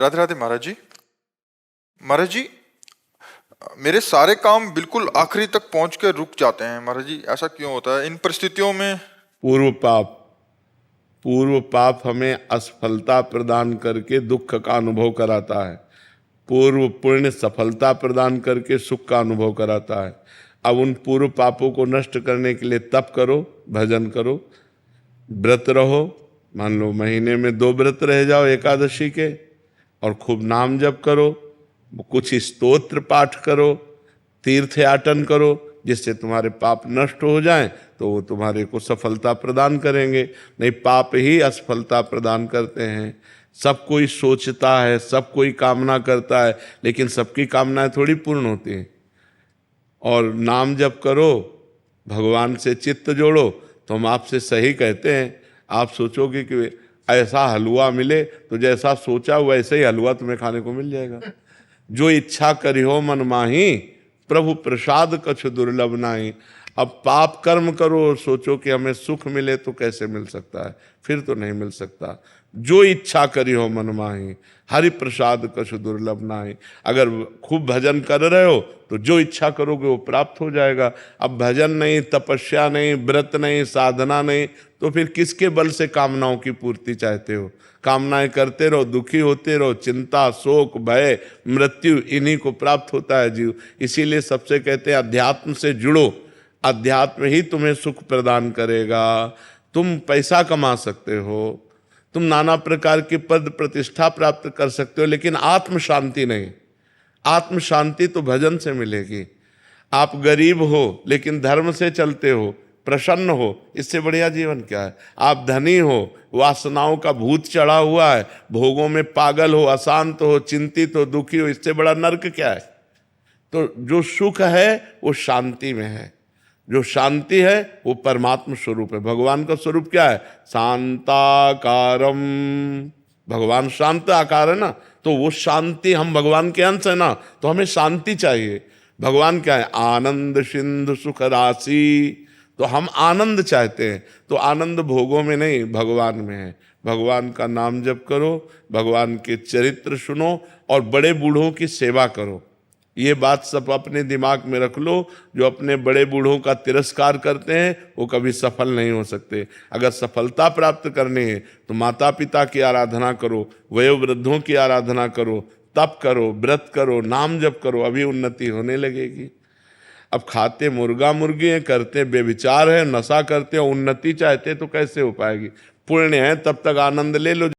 राधे राधे महाराज जी। महाराज जी, मेरे सारे काम बिल्कुल आखिरी तक पहुंच के रुक जाते हैं महाराज जी, ऐसा क्यों होता है इन परिस्थितियों में? पूर्व पाप हमें असफलता प्रदान करके दुख का अनुभव कराता है। पूर्व पुण्य सफलता प्रदान करके सुख का अनुभव कराता है। अब उन पूर्व पापों को नष्ट करने के लिए तप करो, भजन करो, व्रत रहो। मान लो महीने में 2 व्रत रह जाओ एकादशी के, और खूब नाम जप करो, कुछ स्तोत्र पाठ करो, तीर्थ याटन करो, जिससे तुम्हारे पाप नष्ट हो जाएं, तो वो तुम्हारे को सफलता प्रदान करेंगे। नहीं, पाप ही असफलता प्रदान करते हैं। सब कोई सोचता है, सब कोई कामना करता है, लेकिन सबकी कामनाएं थोड़ी पूर्ण होती हैं। और नाम जप करो, भगवान से चित्त जोड़ो, तो हम आपसे सही कहते हैं। आप सोचोगे कि ऐसा हलवा मिले, तो जैसा सोचा वैसे ही हलवा तुम्हें खाने को मिल जाएगा। जो इच्छा करियो मन माही, प्रभु प्रसाद कछु दुर्लभ नाही। अब पाप कर्म करो और सोचो कि हमें सुख मिले, तो कैसे मिल सकता है? फिर तो नहीं मिल सकता। जो इच्छा करियो मन माही, हरि प्रसाद कछु दुर्लभ नाही। अगर खूब भजन कर रहे हो तो जो इच्छा करोगे वो प्राप्त हो जाएगा। अब भजन नहीं, तपस्या नहीं, व्रत नहीं, साधना नहीं, तो फिर किसके बल से कामनाओं की पूर्ति चाहते हो? कामनाएं करते रहो, दुखी होते रहो, चिंता, शोक, भय, मृत्यु, इन्हीं को प्राप्त होता है जीव। इसीलिए सबसे कहते हैं अध्यात्म से जुड़ो, अध्यात्म ही तुम्हें सुख प्रदान करेगा। तुम पैसा कमा सकते हो, तुम नाना प्रकार की पद प्रतिष्ठा प्राप्त कर सकते हो, लेकिन आत्म शांति नहीं। आत्म शांति तो भजन से मिलेगी। आप गरीब हो लेकिन धर्म से चलते हो, प्रसन्न हो, इससे बढ़िया जीवन क्या है? आप धनी हो, वासनाओं का भूत चढ़ा हुआ है, भोगों में पागल हो, अशांत हो, चिंतित हो, दुखी हो, इससे बड़ा नरक क्या है? तो जो सुख है वो शांति में है। जो शांति है वो परमात्मा स्वरूप है। भगवान का स्वरूप क्या है? शांताकारम। भगवान शांत आकार है ना, तो वो शांति, हम भगवान के अंश है ना, तो हमें शांति चाहिए। भगवान क्या है? आनंद सिंधु सुख राशि। तो हम आनंद चाहते हैं, तो आनंद भोगों में नहीं, भगवान में है। भगवान का नाम जप करो, भगवान के चरित्र सुनो, और बड़े बूढ़ों की सेवा करो। ये बात सब अपने दिमाग में रख लो। जो अपने बड़े बूढ़ों का तिरस्कार करते हैं वो कभी सफल नहीं हो सकते। अगर सफलता प्राप्त करनी है तो माता पिता की आराधना करो, वयोवृद्धों की आराधना करो, तप करो, व्रत करो, नाम जप करो, अभी उन्नति होने लगेगी। अब खाते मुर्गा मुर्गी हैं, करते बेविचार है, नशा करते हैं, उन्नति चाहते तो कैसे हो पाएगी? पुण्य है तब तक आनंद ले लो।